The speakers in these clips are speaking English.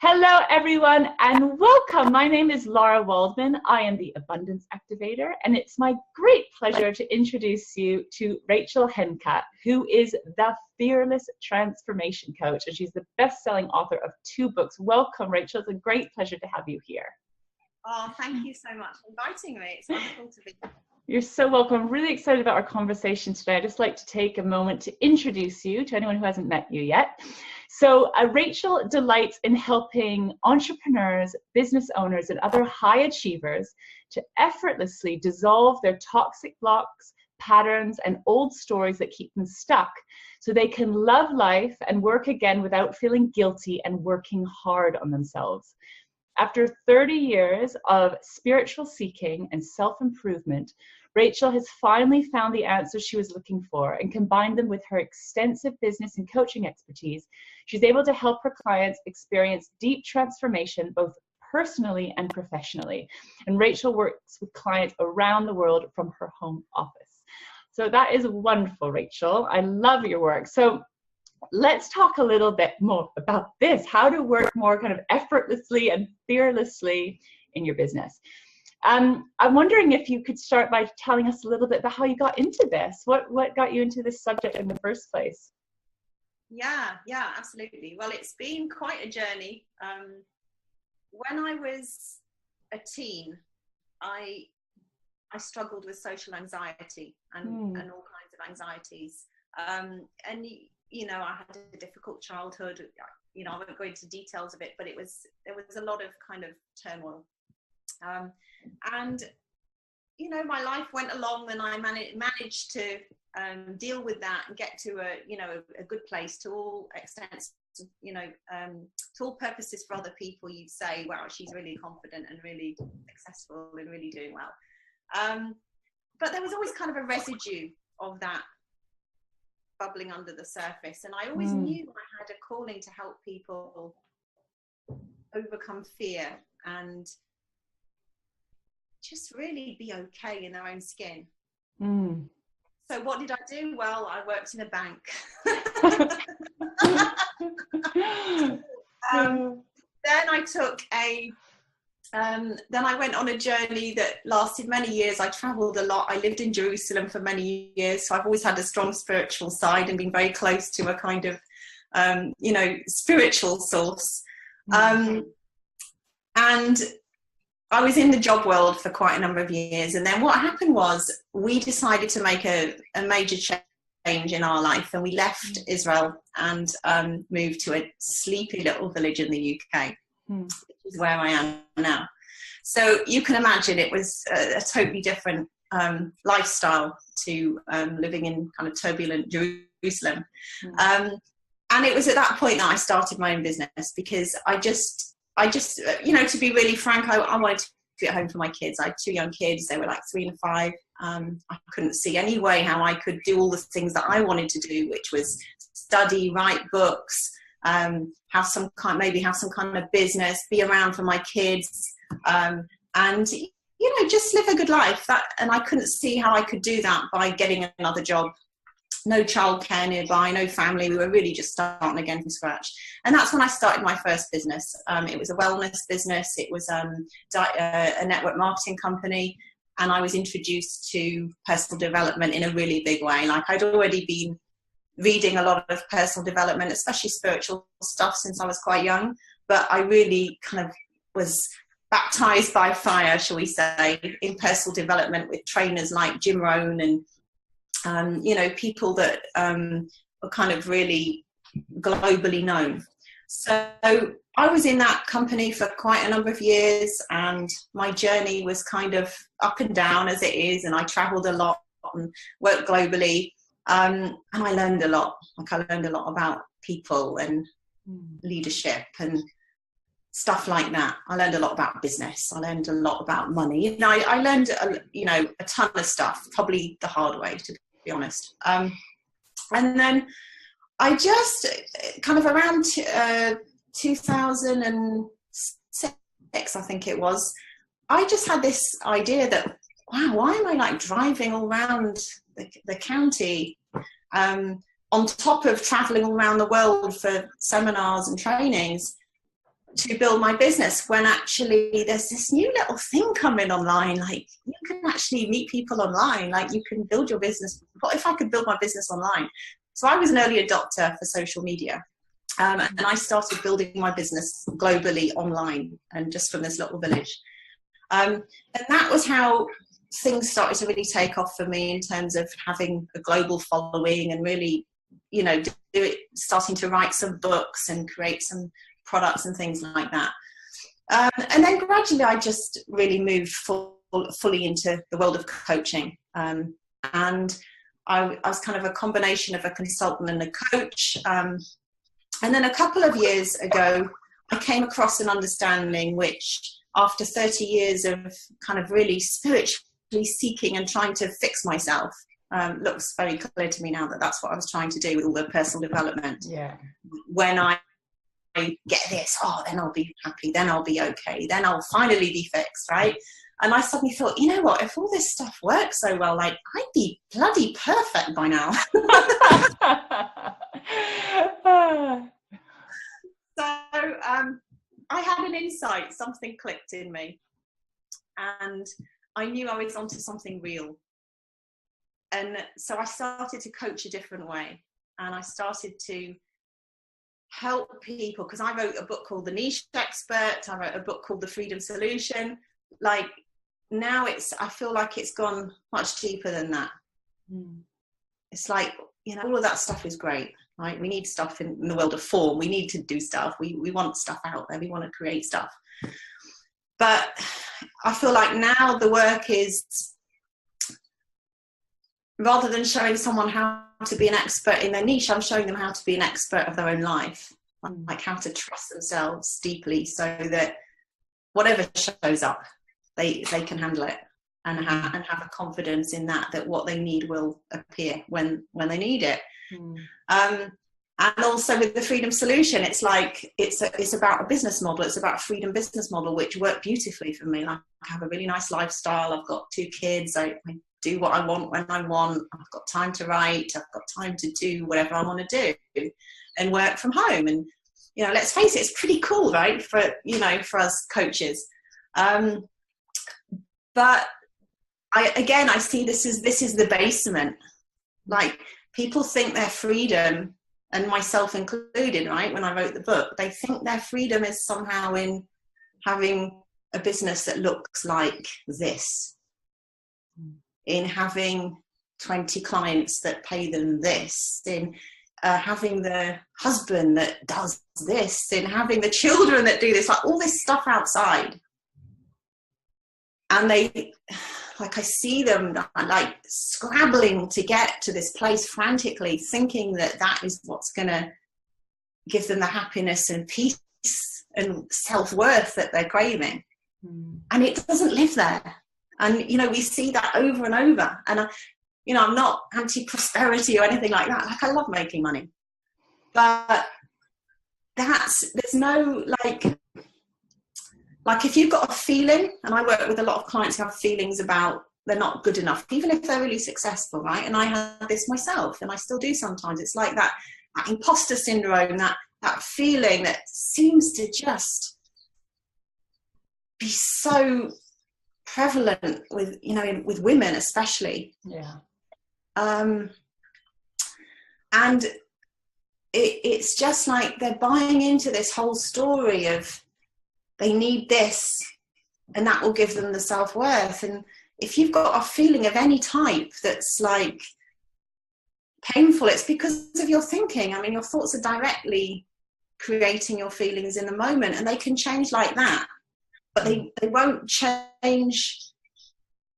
Hello, everyone, and welcome. My name is Lara Waldman. I am the Abundance Activator, and it's my great pleasure to introduce you to Rachel Henke, who is the Fearless Transformation Coach, and she's the best-selling author of 2 books. Welcome, Rachel. It's a great pleasure to have you here. Oh, thank you so much for inviting me. It's wonderful to be here. You're so welcome. I'm really excited about our conversation today. I'd just like to take a moment to introduce you to anyone who hasn't met you yet. So Rachel delights in helping entrepreneurs, business owners, and other high achievers to effortlessly dissolve their toxic blocks, patterns, and old stories that keep them stuck so they can love life and work again without feeling guilty and working hard on themselves. After 30 years of spiritual seeking and self-improvement, Rachel has finally found the answers she was looking for and combined them with her extensive business and coaching expertise. She's able to help her clients experience deep transformation, both personally and professionally. And Rachel works with clients around the world from her home office. So that is wonderful, Rachel. I love your work. So let's talk a little bit more about this, how to work more kind of effortlessly and fearlessly in your business. I'm wondering if you could start by telling us a little bit about how you got into this. What got you into this subject in the first place? Yeah, absolutely. Well, it's been quite a journey. When I was a teen, I struggled with social anxiety and all kinds of anxieties. And you know, I had a difficult childhood. You know, I won't go into details of it, but there was a lot of kind of turmoil. And you know, my life went along, and I managed to deal with that and get to a good place to all extents. You know, to all purposes for other people, you'd say, wow, she's really confident and really successful and really doing well. But there was always kind of a residue of that bubbling under the surface, and I always knew I had a calling to help people overcome fear and just really be okay in their own skin. So what did I do? Well, I worked in a bank. Then I took then I went on a journey that lasted many years. I traveled a lot. I lived in Jerusalem for many years. So I've always had a strong spiritual side and been very close to a kind of, spiritual source. And I was in the job world for quite a number of years. And then what happened was we decided to make a major change in our life. And we left Israel and moved to a sleepy little village in the UK. Which is where I am now. So you can imagine it was a totally different lifestyle to living in kind of turbulent Jerusalem. And it was at that point that I started my own business, because I just, you know, to be really frank, I wanted to be at home for my kids. I had 2 young kids. They were like 3 and 5. I couldn't see any way how I could do all the things that I wanted to do, which was study, write books, have some kind of business, be around for my kids, and you know, just live a good life. And I couldn't see how I could do that by getting another job. No childcare nearby, no family. We were really just starting again from scratch. And that's when I started my first business. It was a wellness business. It was a network marketing company, and I was introduced to personal development in a really big way. Like, I'd already been reading a lot of personal development, especially spiritual stuff, since I was quite young, but I really kind of was baptized by fire, shall we say, in personal development with trainers like Jim Rohn and you know, people that were kind of really globally known. So I was in that company for quite a number of years, and my journey was kind of up and down, as it is, and I traveled a lot and worked globally. And I learned a lot. Like, I learned a lot about people and leadership and stuff like that. I learned a lot about business. I learned a lot about money. You know, I learned, a ton of stuff, probably the hard way, to be honest. And then I just kind of around 2006, I think it was, I just had this idea that, wow, why am I like driving all around the county on top of traveling all around the world for seminars and trainings? to build my business, when actually there's this new little thing coming online. Like, you can actually meet people online. Like, you can build your business. What if I could build my business online? So I was an early adopter for social media. And I started building my business globally online, and just from this little village. And that was how things started to really take off for me, in terms of having a global following, and really, you know, starting to write some books and create some products and things like that. And then gradually I just really moved fully into the world of coaching. And I was kind of a combination of a consultant and a coach. And then a couple of years ago, I came across an understanding which, after 30 years of kind of really spiritually seeking and trying to fix myself, looks very clear to me now that that's what I was trying to do with all the personal development. Yeah. When I get this, then I'll be happy, then I'll be okay, then I'll finally be fixed, right? And I suddenly thought, you know what, if all this stuff works so well, like, I'd be bloody perfect by now. So I had an insight, something clicked in me, and I knew I was onto something real. And so I started to coach a different way, and I started to help people, because I wrote a book called The Niche Expert, I wrote a book called The Freedom Solution. Like, now I feel like it's gone much deeper than that. It's like, you know, all of that stuff is great, right? We need stuff in the world of form. We need to do stuff. We want stuff out there. We want to create stuff. But I feel like now the work is, rather than showing someone how to be an expert in their niche, I'm showing them how to be an expert of their own life, like how to trust themselves deeply, so that whatever shows up, they can handle it, and have a confidence in that what they need will appear when they need it. And also with the Freedom Solution, it's like it's about a business model. It's about a freedom business model, which worked beautifully for me. Like, I have a really nice lifestyle. I've got 2 kids. I do what I want when I want. I've got time to write. I've got time to do whatever I want to do, and work from home. And, you know, let's face it, it's pretty cool, right? For us coaches. But I see this is the basement. Like, people think their freedom, and myself included, right, when I wrote the book, they think their freedom is somehow in having a business that looks like this, in having 20 clients that pay them this, in having the husband that does this, in having the children that do this, like all this stuff outside. And they, like, I see them like scrabbling to get to this place frantically, thinking that is what's going to give them the happiness and peace and self-worth that they're craving. And it doesn't live there. And, you know, we see that over and over. And, you know, I'm not anti-prosperity or anything like that. Like, I love making money. But there's no, like if you've got a feeling, and I work with a lot of clients who have feelings about they're not good enough, even if they're really successful, right? And I have this myself, and I still do sometimes. It's like that imposter syndrome, that feeling that seems to just be so prevalent with, you know, with women especially. Yeah. And it's just like they're buying into this whole story of they need this, and that will give them the self-worth. And if you've got a feeling of any type that's like painful, it's because of your thinking. I mean, your thoughts are directly creating your feelings in the moment, and they can change like that, but they won't change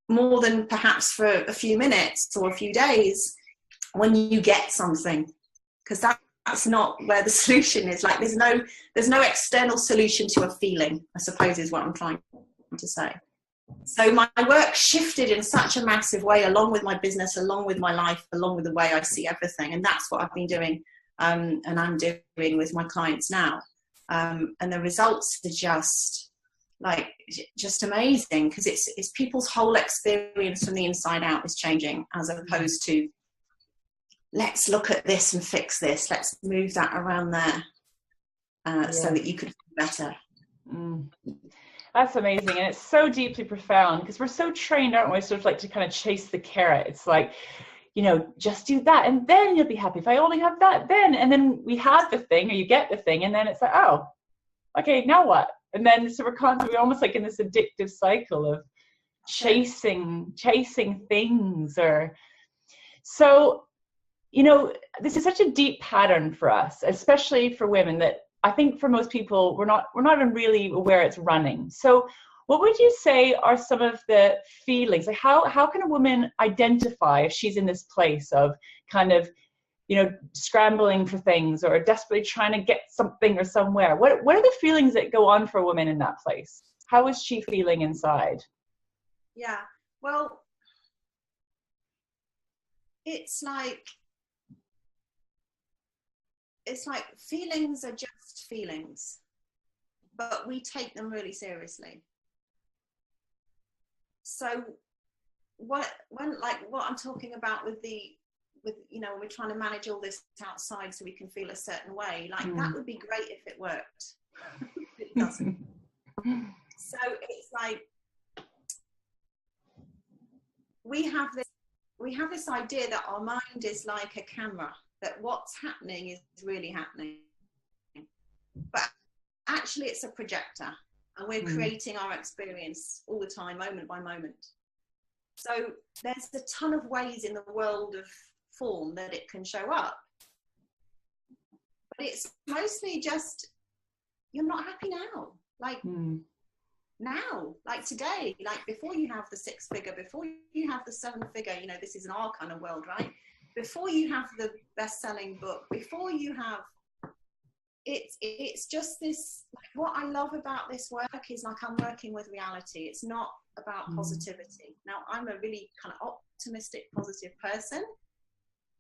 more than perhaps for a few minutes or a few days when you get something, because that's not where the solution is. Like, there's no external solution to a feeling, I suppose, is what I'm trying to say. So my work shifted in such a massive way, along with my business, along with my life, along with the way I see everything. And that's what I've been doing, and I'm doing with my clients now. And the results are just amazing, because it's people's whole experience from the inside out is changing, as opposed to, let's look at this and fix this. Let's move that around there so that you could feel better. Mm. That's amazing. And it's so deeply profound because we're so trained, aren't we, sort of like to kind of chase the carrot. It's like, you know, just do that and then you'll be happy. If I only have that, then, and then we have the thing, or you get the thing, and then it's like, oh, okay, now what? And then so we're constantly almost like in this addictive cycle of chasing things. Or so, you know, this is such a deep pattern for us, especially for women, that I think for most people we're not even really aware it's running. So what would you say are some of the feelings? Like how can a woman identify if she's in this place of kind of, you know, scrambling for things or desperately trying to get something or somewhere? What are the feelings that go on for a woman in that place? How is she feeling inside? Yeah, well, it's like feelings are just feelings, but we take them really seriously. So when what I'm talking about with you know, we're trying to manage all this outside so we can feel a certain way, like that would be great if it worked. It doesn't. So it's like we have this idea that our mind is like a camera, that what's happening is really happening, but actually it's a projector, and we're creating our experience all the time, moment by moment. So there's a ton of ways in the world of form that it can show up, but it's mostly just, you're not happy now, like now, like today, like before you have the 6-figure, before you have the 7-figure, you know, this is in our kind of world, right? Before you have the best-selling book, before you have, it's just this, like, what I love about this work is like I'm working with reality. It's not about positivity. Now, I'm a really kind of optimistic, positive person,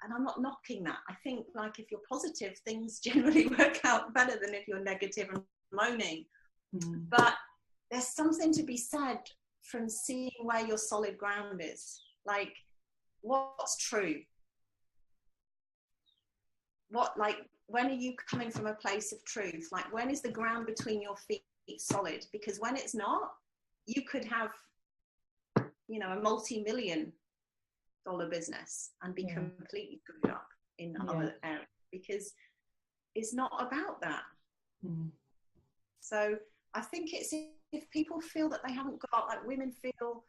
and I'm not knocking that. I think like if you're positive, things generally work out better than if you're negative and moaning. But there's something to be said from seeing where your solid ground is. Like, what's true? When are you coming from a place of truth? Like, when is the ground between your feet solid? Because when it's not, you could have, you know, a multi-million-dollar business and be completely screwed up in other areas, because it's not about that. So I think it's, if people feel that they haven't got, like women feel,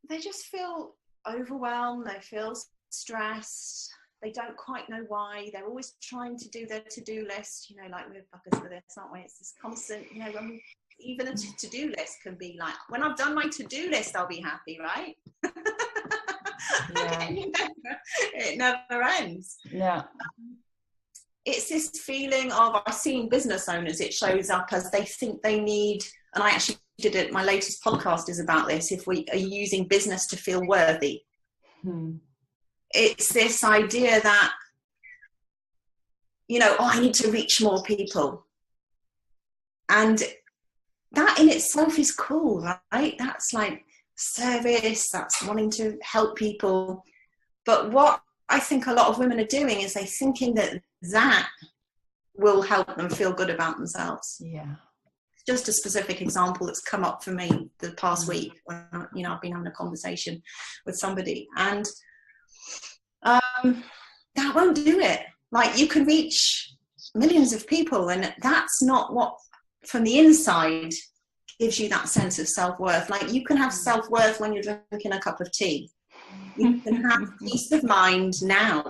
they just feel overwhelmed, they feel stressed, they don't quite know why, they're always trying to do their to-do list, you know, like we're fuckers for this, aren't we? It's this constant, you know, when even a to-do list can be like, when I've done my to-do list, I'll be happy, right? It never ends. Yeah. It's this feeling of, I've seen business owners, it shows up as they think they need, and I actually did it, my latest podcast is about this, if we are using business to feel worthy. It's this idea that, you know, oh, I need to reach more people. And that in itself is cool, right? That's like service, that's wanting to help people. But what I think a lot of women are doing is they're thinking that will help them feel good about themselves. Yeah. Just a specific example that's come up for me the past week when, you know, I've been having a conversation with somebody, and that won't do it. Like, you can reach millions of people, and that's not what from the inside gives you that sense of self-worth. Like, you can have self-worth when you're drinking a cup of tea. You can have peace of mind now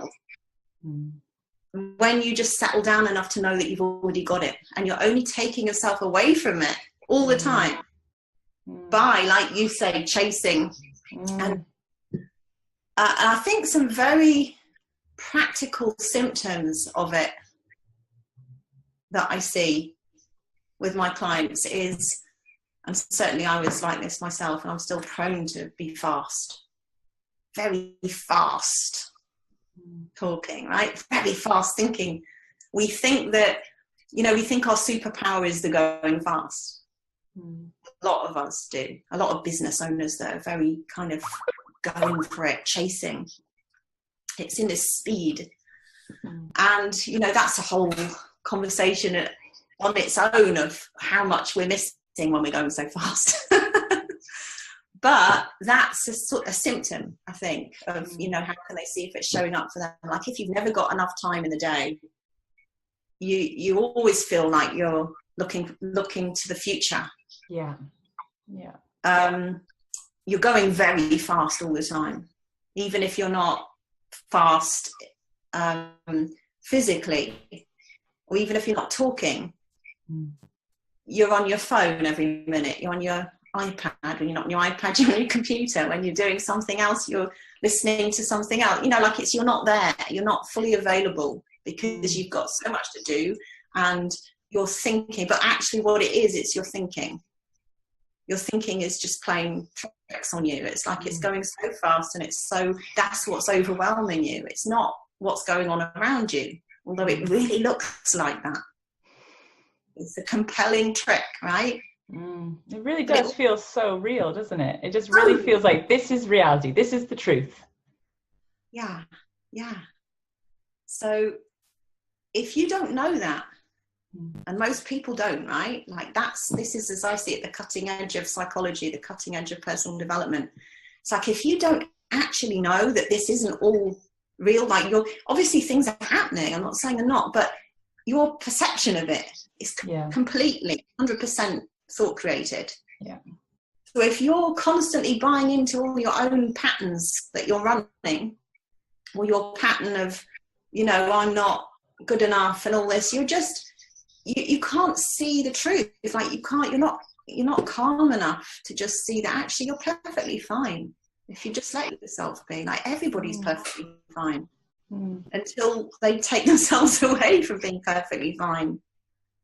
when you just settle down enough to know that you've already got it, and you're only taking yourself away from it all the time by, like you say, chasing. And I think some very practical symptoms of it that I see with my clients is, and certainly I was like this myself, and I'm still prone to be fast, very fast talking, right? Very fast thinking. We think that, you know, we think our superpower is the going fast. A lot of us do. A lot of business owners that are very kind of going for it, chasing. It's in this speed. And, you know, that's a whole conversation on its own of how much we're missing when we're going so fast. But that's a symptom, I think, of, how can they see if it's showing up for them? Like if you've never got enough time in the day, you always feel like you're looking to the future. Yeah. Yeah. You're going very fast all the time, even if you're not fast physically, or even if you're not talking. You're on your phone every minute. You're on your iPad. When you're not on your iPad, you're on your computer. When you're doing something else, you're listening to something else. Like you're not there. You're not fully available because you've got so much to do and you're thinking. But actually what it is, it's your thinking. Your thinking is just playing tricks on you. It's like it's going so fast and that's what's overwhelming you. It's not what's going on around you, although it really looks like that. It's a compelling trick, right? It really does feel so real, doesn't it? It just really feels like this is reality. This is the truth. Yeah. So if you don't know that, and most people don't, right? Like this is, as I see it, the cutting edge of psychology, the cutting edge of personal development. It's like, if you don't actually know that this isn't all real, like obviously things are happening. I'm not saying they're not, but your perception of it is completely 100% thought created. Yeah. So if you're constantly buying into all your own patterns that you're running, or your pattern of, I'm not good enough and all this, you're just, you can't see the truth. It's like you're not calm enough to just see that actually you're perfectly fine. If you just let yourself be, like everybody's perfectly fine. Until they take themselves away from being perfectly fine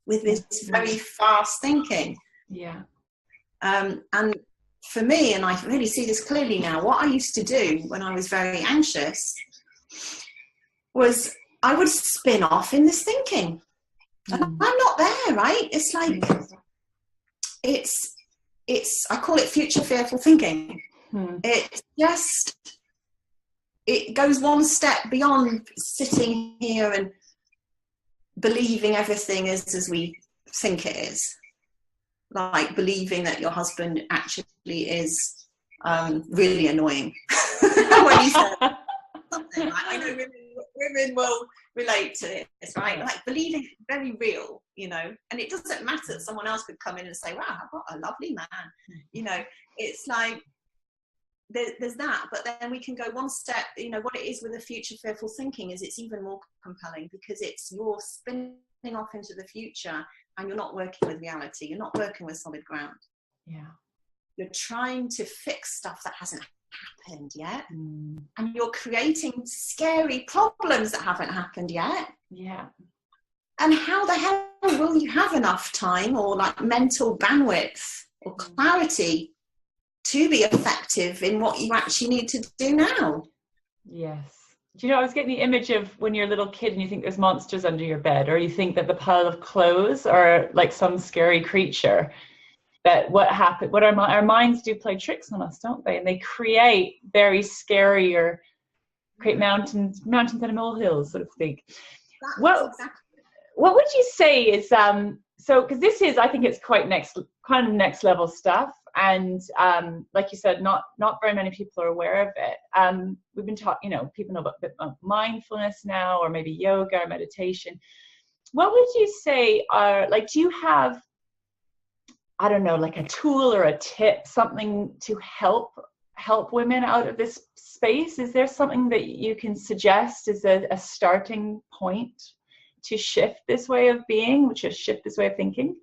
with this very fast thinking. Yeah. And for me, and I really see this clearly now, what I used to do when I was very anxious was I would spin off in this thinking. And I'm not there, right? It's like, it's I call it future fearful thinking. It's just, it goes one step beyond sitting here and believing everything is as we think it is. Like believing that your husband actually is really annoying. When you said something, right? I know women will relate to this, right? Like believing it's very real, and it doesn't matter that someone else could come in and say, wow, I've got a lovely man. It's like, there's that, but then we can go one step. What it is with the future fearful thinking is it's even more compelling, because it's you're spinning off into the future and you're not working with reality. You're not working with solid ground. Yeah. You're trying to fix stuff that hasn't happened yet, and you're creating scary problems that haven't happened yet. Yeah. And how the hell will you have enough time or like mental bandwidth or clarity to be effective in what you actually need to do now? Yes. Do I was getting the image of when you're a little kid and you think there's monsters under your bed, or you think that the pile of clothes are like some scary creature. That our minds do play tricks on us, don't they? And they create very scary, or create mountains out of molehills, so to speak. What would you say is so, because this is, I think it's quite next level stuff, and like you said, not very many people are aware of it. We've been talking, people know about a bit of mindfulness now, or maybe yoga or meditation. What would you say are, like, do you have, I don't know, like a tool or a tip, something to help women out of this space? Is there something that you can suggest as a starting point to shift this way of being, which is shift this way of thinking?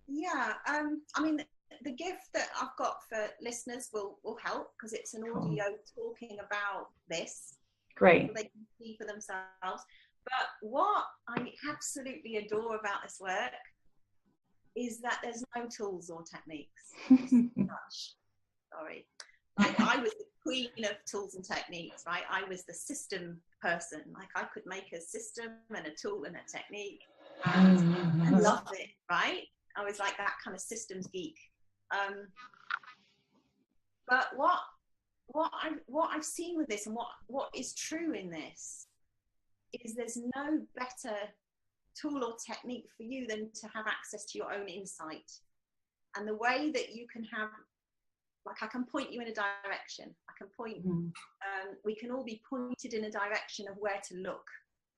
Yeah, I mean, the gift that I've got for listeners will help, because it's an audio talking about this. Great. So they can see for themselves. But what I absolutely adore about this work is that there's no tools or techniques. Sorry. Like, I was the queen of tools and techniques, right? I was the system person. Like, I could make a system and a tool and a technique, and I loved it, right? I was like that kind of systems geek. But what I've seen with this, and what is true in this, is there's no better tool or technique for you than to have access to your own insight. And the way that you can have, like, I can point you in a direction. I can point, we can all be pointed in a direction of where to look.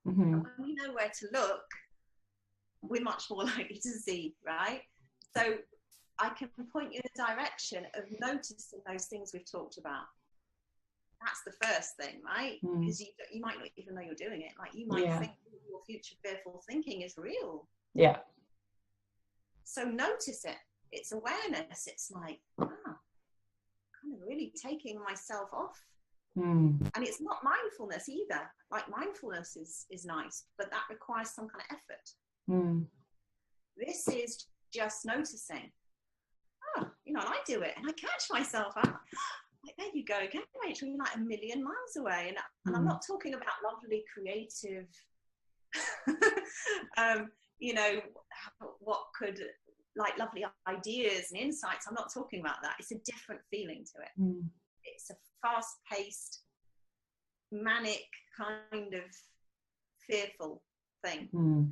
And when we know where to look, we're much more likely to see, right? So I can point you in a direction of noticing those things we've talked about. That's the first thing, right? Because you might not even know you're doing it. Like, you might think your future fearful thinking is real. Yeah. So notice it. It's awareness. It's like, kind of really taking myself off. And it's not mindfulness either. Like, mindfulness is nice, but that requires some kind of effort. This is just noticing. And I do it, and I catch myself out. Like, there you go again, Rachel, you're like a million miles away. And I'm not talking about lovely, creative, what could, like, lovely ideas and insights. I'm not talking about that. It's a different feeling to it. It's a fast-paced, manic kind of fearful thing.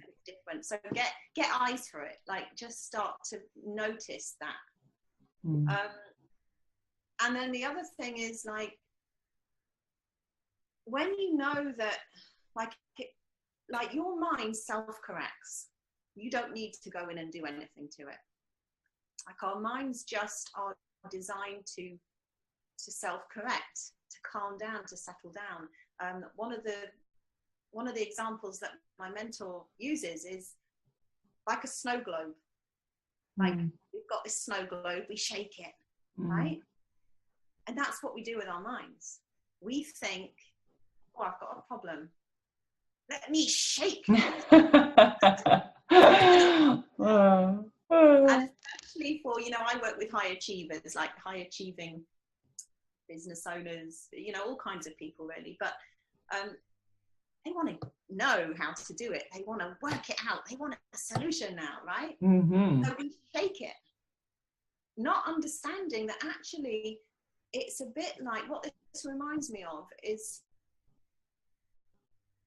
It's different. So get eyes for it. Like, just start to notice that. And then the other thing is, like, when you know that, like your mind self-corrects, you don't need to go in and do anything to it. Like, our minds just are designed to self-correct, to calm down, to settle down. One of the examples that my mentor uses is like a snow globe. Like, we've got this snow globe, we shake it, right? And that's what we do with our minds. We think, I've got a problem. Let me shake it. And especially for, I work with high achievers, like high achieving business owners, all kinds of people really. But they want to know how to do it. They want to work it out. They want a solution now, right? So we shake it, not understanding that actually it's a bit like, what this reminds me of is,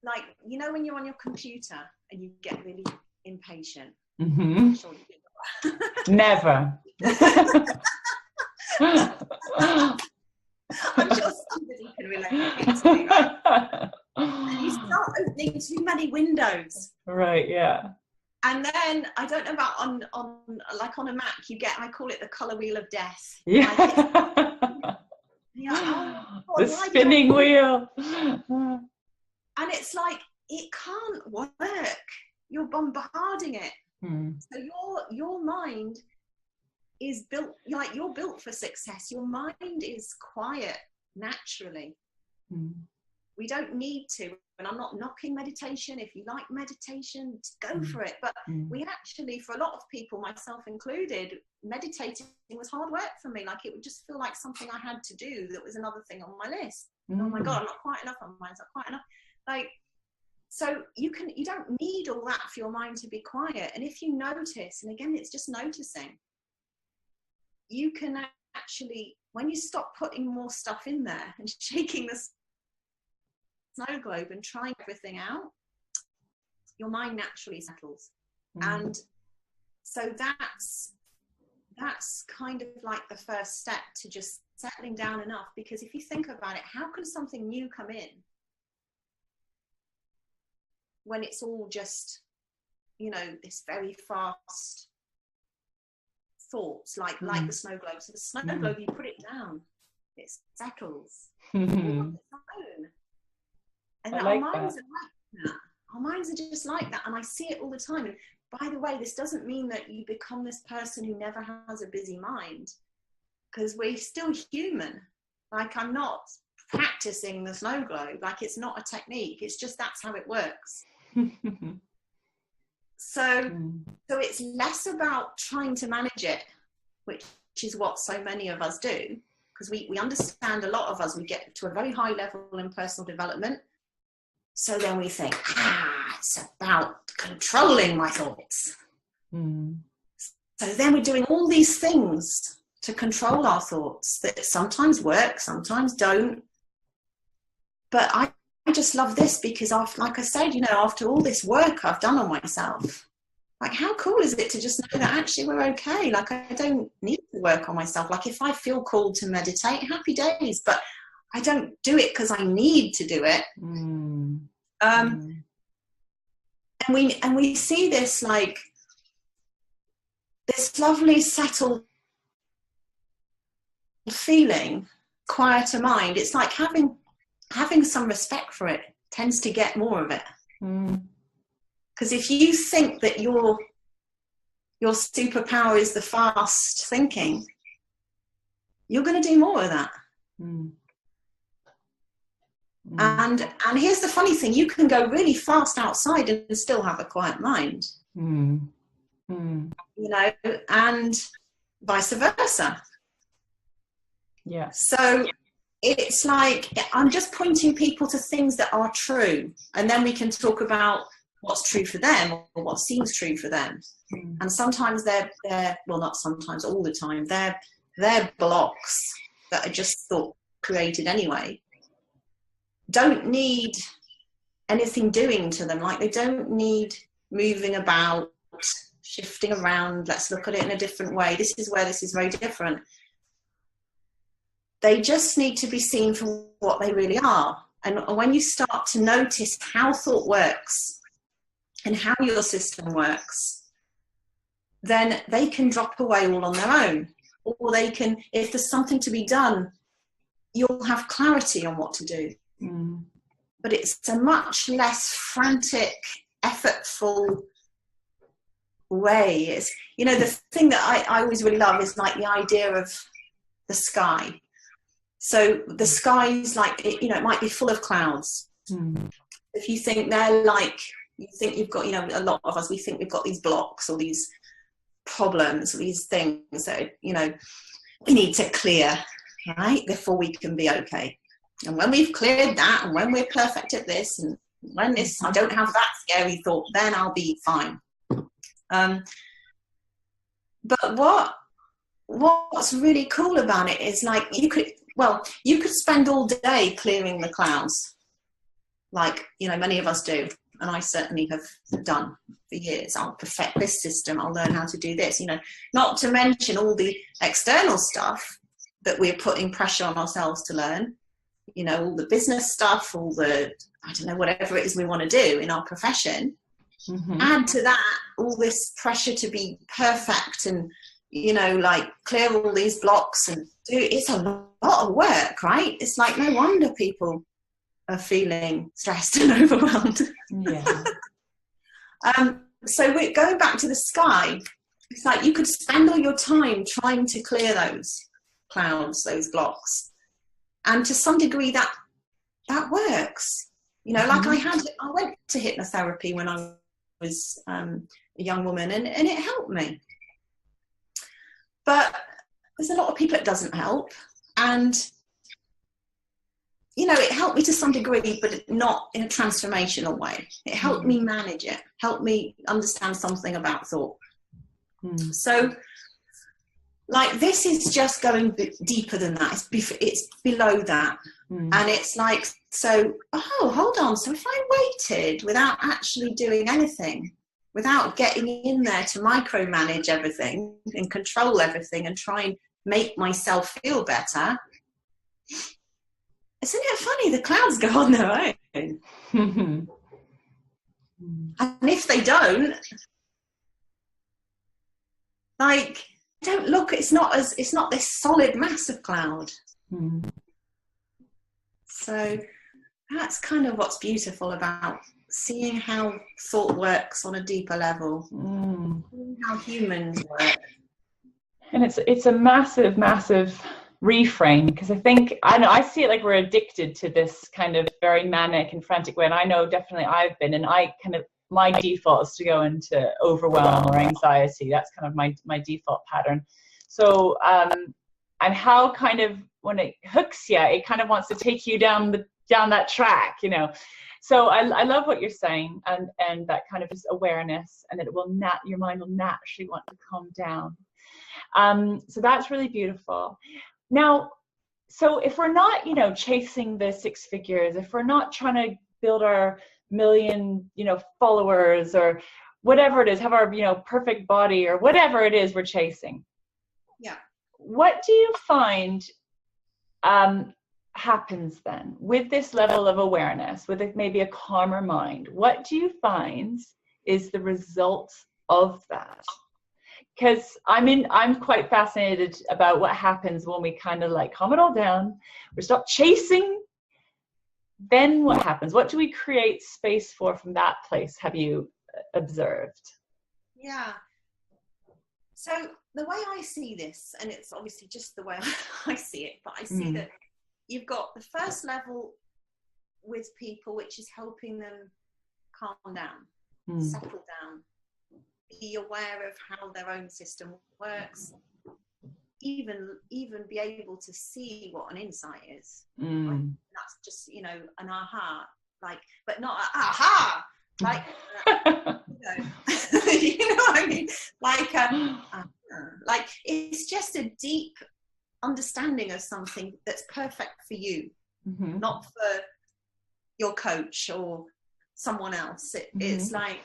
like, when you're on your computer and you get really impatient. I'm sure you do. Never. I'm sure somebody can relate to me, right? And you start opening too many windows. Right, yeah. And then, I don't know about on a Mac, you get, I call it the colour wheel of death. Yeah. Like, the spinning wheel. And it's like, it can't work. You're bombarding it. So your mind is built, like, you're built for success. Your mind is quiet naturally. We don't need to. And I'm not knocking meditation. If you like meditation, go for it. But we actually, for a lot of people, myself included, meditating was hard work for me. Like, it would just feel like something I had to do that was another thing on my list. Oh my God, I'm not quiet enough. My mind's not quiet enough. Like, so you don't need all that for your mind to be quiet. And if you notice, and again, it's just noticing, you can actually, when you stop putting more stuff in there and shaking the snow globe and trying everything out, your mind naturally settles. And so that's kind of like the first step to just settling down enough. Because if you think about it, how can something new come in when it's all just, this very fast thoughts, like the snow globe. So the snow globe, you put it down, it settles. And our minds are like that. Our minds are just like that. And I see it all the time. And by the way, this doesn't mean that you become this person who never has a busy mind, because we're still human. Like, I'm not practicing the snow globe. Like, it's not a technique. It's just, that's how it works. So it's less about trying to manage it, which is what so many of us do, because we understand, a lot of us, we get to a very high level in personal development. So then we think, it's about controlling my thoughts. So then we're doing all these things to control our thoughts that sometimes work, sometimes don't. But I just love this because like I said, after all this work I've done on myself, like how cool is it to just know that actually we're okay? Like I don't need to work on myself. Like if I feel called to meditate, happy days, but I don't do it because I need to do it. And we see this, like this lovely settled feeling, quieter mind. It's like having some respect for it tends to get more of it. Because if you think that your superpower is the fast thinking, you're going to do more of that. And here's the funny thing, you can go really fast outside and still have a quiet mind. And vice versa. Yeah. So it's like, I'm just pointing people to things that are true, and then we can talk about what's true for them or what seems true for them. And sometimes they're well, not sometimes, all the time, they're blocks that are just thought created anyway. Don't need anything doing to them. Like they don't need moving about, shifting around. Let's look at it in a different way. This is where this is very different. They just need to be seen for what they really are. And when you start to notice how thought works and how your system works, then they can drop away all on their own. Or they can, if there's something to be done, you'll have clarity on what to do. But it's a much less frantic, effortful way. It's, the thing that I always really love is like the idea of the sky. So the sky's like, it might be full of clouds. If you think they're like, you think you've got, a lot of us, we think we've got these blocks or these problems, or these things that, we need to clear, right, before we can be okay. And when we've cleared that, and when we're perfect at this, and when I don't have that scary thought, then I'll be fine. But what's really cool about it is like you could spend all day clearing the clouds, like many of us do, and I certainly have done for years. I'll perfect this system, I'll learn how to do this, not to mention all the external stuff that we're putting pressure on ourselves to learn, all the business stuff, all the, I don't know, whatever it is we want to do in our profession. Add to that all this pressure to be perfect and like clear all these blocks and it's a lot of work, right? It's like no wonder people are feeling stressed and overwhelmed. Yeah. So we're going back to the sky. It's like you could spend all your time trying to clear those clouds, those blocks, and to some degree that works. Like I went to hypnotherapy when I was a young woman, and it helped me. But there's a lot of people it doesn't help, and it helped me to some degree, but not in a transformational way. It helped me manage it, helped me understand something about thought. So like this is just going deeper than that. It's below that. And it's like, so, hold on. So if I waited without actually doing anything, without getting in there to micromanage everything and control everything and try and make myself feel better, isn't it funny? The clouds go on their own. And if they don't, like, don't look, it's not this solid mass of cloud. So that's kind of what's beautiful about seeing how thought works on a deeper level, how humans work. And it's a massive reframe, because I see it like we're addicted to this kind of very manic and frantic way, and I know definitely I've been, and my default is to go into overwhelm or anxiety. That's kind of my default pattern. So and how kind of when it hooks you, it kind of wants to take you down that track, So I love what you're saying, and that kind of just awareness, and it will your mind will naturally want to calm down. So that's really beautiful. Now, So if we're not, you know, chasing the 6 figures, if we're not trying to build our million, you know, followers or whatever it is, have our, you know, perfect body or whatever it is we're chasing. Yeah. What do you find happens then with this level of awareness, with maybe a calmer mind? What do you find is the result of that? Because I'm quite fascinated about what happens when we kind of like calm it all down, we stop chasing. Then what happens? What do we create space for from that place, have you observed? Yeah. So the way I see this, and it's obviously just the way I see it, but I see that you've got the first level with people, which is helping them calm down, settle down, be aware of how their own system works, even be able to see what an insight is. Like, that's just, you know, an aha, like, but not a aha, like, you know what I mean? Like it's just a deep understanding of something that's perfect for you, not for your coach or someone else. It's like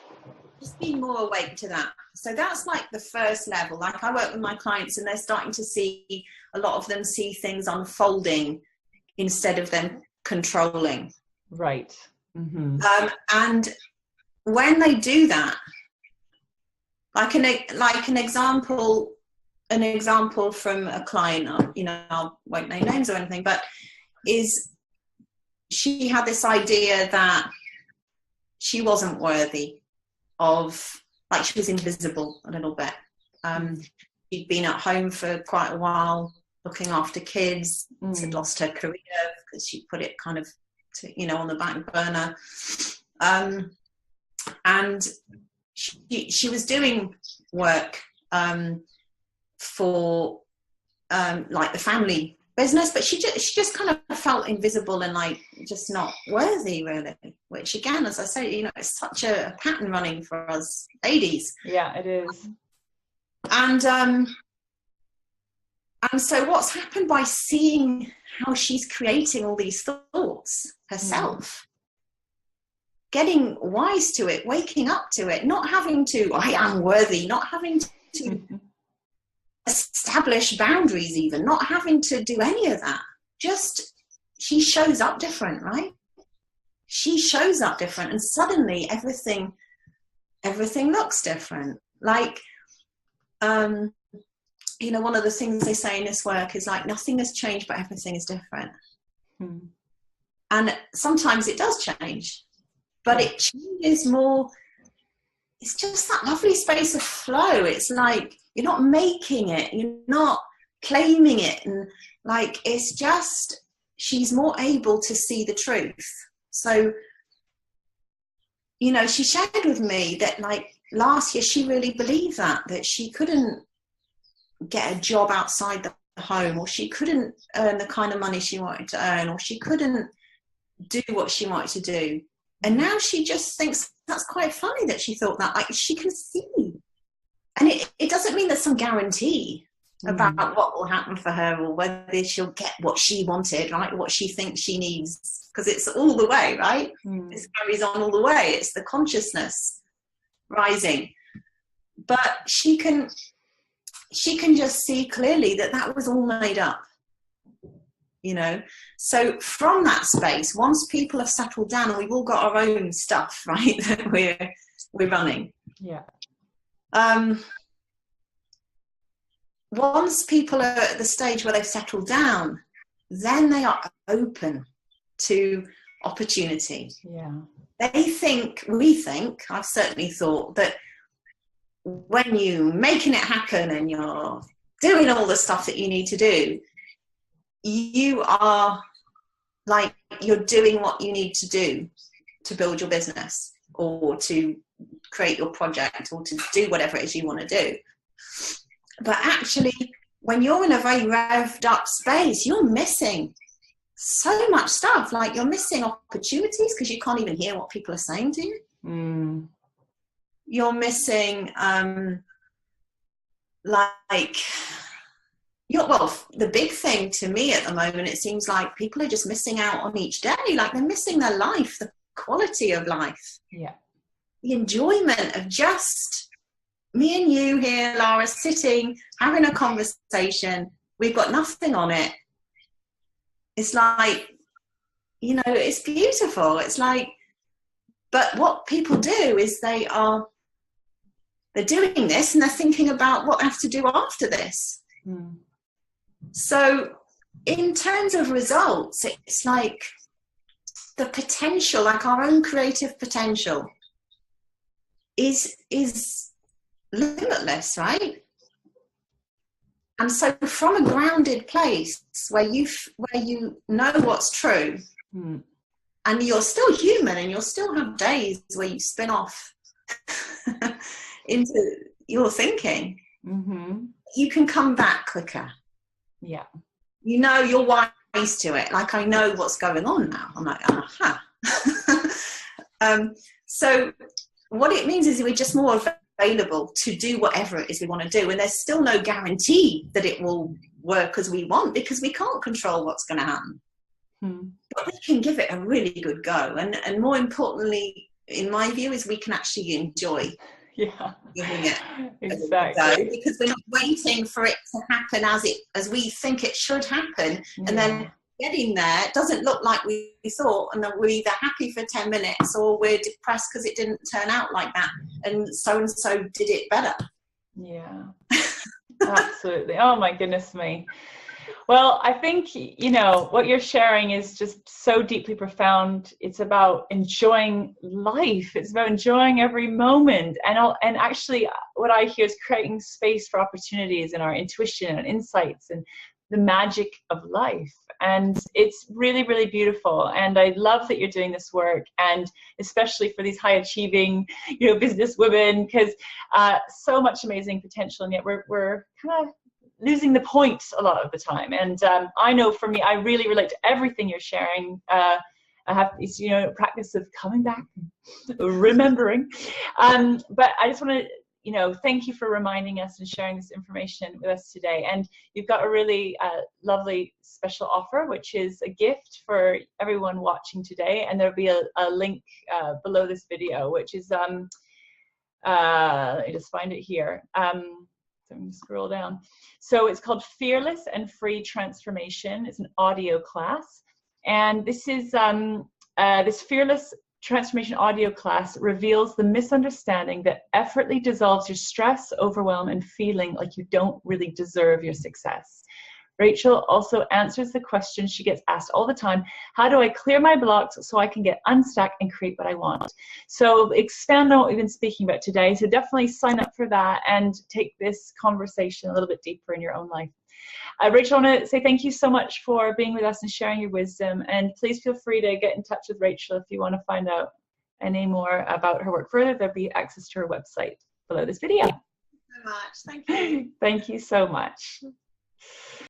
just being more awake to that. So that's like the first level. Like I work with my clients and they're starting to see, a lot of them see things unfolding instead of them controlling. Right. And when they do that, like an example from a client, you know, I won't name names or anything, but is she had this idea that she wasn't worthy of, like she was invisible a little bit. She'd been at home for quite a while looking after kids, had lost her career because she put it kind of, you know, on the back burner. And she was doing work for like the family business, but she just kind of felt invisible and like just not worthy really, which again, as I say, you know, it's such a pattern running for us ladies. Yeah, it is. And so what's happened by seeing how she's creating all these thoughts herself, getting wise to it, waking up to it, not having to, I am worthy, not having to establish boundaries even, not having to do any of that. Just, she shows up different, right? She shows up different and suddenly everything looks different. Like, you know, one of the things they say in this work is like, nothing has changed, but everything is different. And sometimes it does change, but it changes more. It's just that lovely space of flow. It's like, you're not making it, you're not claiming it. And like, it's just, she's more able to see the truth. So, you know, she shared with me that like last year, she really believed that she couldn't get a job outside the home, or she couldn't earn the kind of money she wanted to earn, or she couldn't do what she wanted to do. And now she just thinks that's quite funny that she thought that, like she can see. And it doesn't mean there's some guarantee about what will happen for her or whether she'll get what she wanted, right? What she thinks she needs, because it's all the way, right? This carries on all the way. It's the consciousness rising. But she can just see clearly that was all made up, you know. So from that space, once people have settled down and we've all got our own stuff, right, that we're running. Yeah. Once people are at the stage where they've settled down, then they are open to opportunity. Yeah. We think, I've certainly thought that when you're making it happen and you're doing all the stuff that you need to do, you are like, you're doing what you need to do to build your business or to create your project or to do whatever it is you want to do. But actually, when you're in a very revved up space, you're missing so much stuff. Like, you're missing opportunities because you can't even hear what people are saying to you. You're missing, like, Well, the big thing to me at the moment, it seems like people are just missing out on each day. Like they're missing their life, the quality of life, Yeah. the enjoyment of just me and you here, Lara, sitting, having a conversation. We've got nothing on it. It's like, you know, it's beautiful. It's like, but what people do is they're doing this and they're thinking about what they have to do after this. Mm. So in terms of results, it's like the potential, like our own creative potential is limitless, right? And so from a grounded place where you know what's true, and you're still human and you'll still have days where you spin off into your thinking, you can come back quicker. Yeah. You know, you're wise to it. Like, I know what's going on now. I'm like, aha. So what it means is we're just more available to do whatever it is we want to do. And there's still no guarantee that it will work as we want, because we can't control what's going to happen. But we can give it a really good go. And more importantly, in my view, is we can actually enjoy giving it exactly, go, because we're not waiting for it to happen as we think it should happen. And then getting there, it doesn't look like we thought, and then we're either happy for 10 minutes or we're depressed because it didn't turn out like that, and so did it better. Yeah. Absolutely. Oh my goodness me. Well, I think, you know, what you're sharing is just so deeply profound. It's about enjoying life. It's about enjoying every moment. And actually what I hear is creating space for opportunities and our intuition and insights and the magic of life. And it's really, really beautiful. And I love that you're doing this work, and especially for these high achieving, you know, business women, because so much amazing potential. And yet we're kind of losing the point a lot of the time. And I know for me, I really relate to everything you're sharing. I have this, you know, practice of coming back, remembering. But I just want to, you know, thank you for reminding us and sharing this information with us today. And you've got a really lovely special offer, which is a gift for everyone watching today. And there'll be a link below this video, which is, let me just find it here. So I'm going to scroll down. So it's called Fearless and Free Transformation. It's an audio class. And this is, this Fearless Transformation audio class reveals the misunderstanding that effortlessly dissolves your stress, overwhelm, and feeling like you don't really deserve your success. Rachel also answers the question she gets asked all the time: how do I clear my blocks so I can get unstuck and create what I want? So expand on what we've been speaking about today. So definitely sign up for that and take this conversation a little bit deeper in your own life. Rachel, I want to say thank you so much for being with us and sharing your wisdom. And please feel free to get in touch with Rachel if you want to find out any more about her work further. There'll be access to her website below this video. Thank you so much. Thank you. Thank you so much.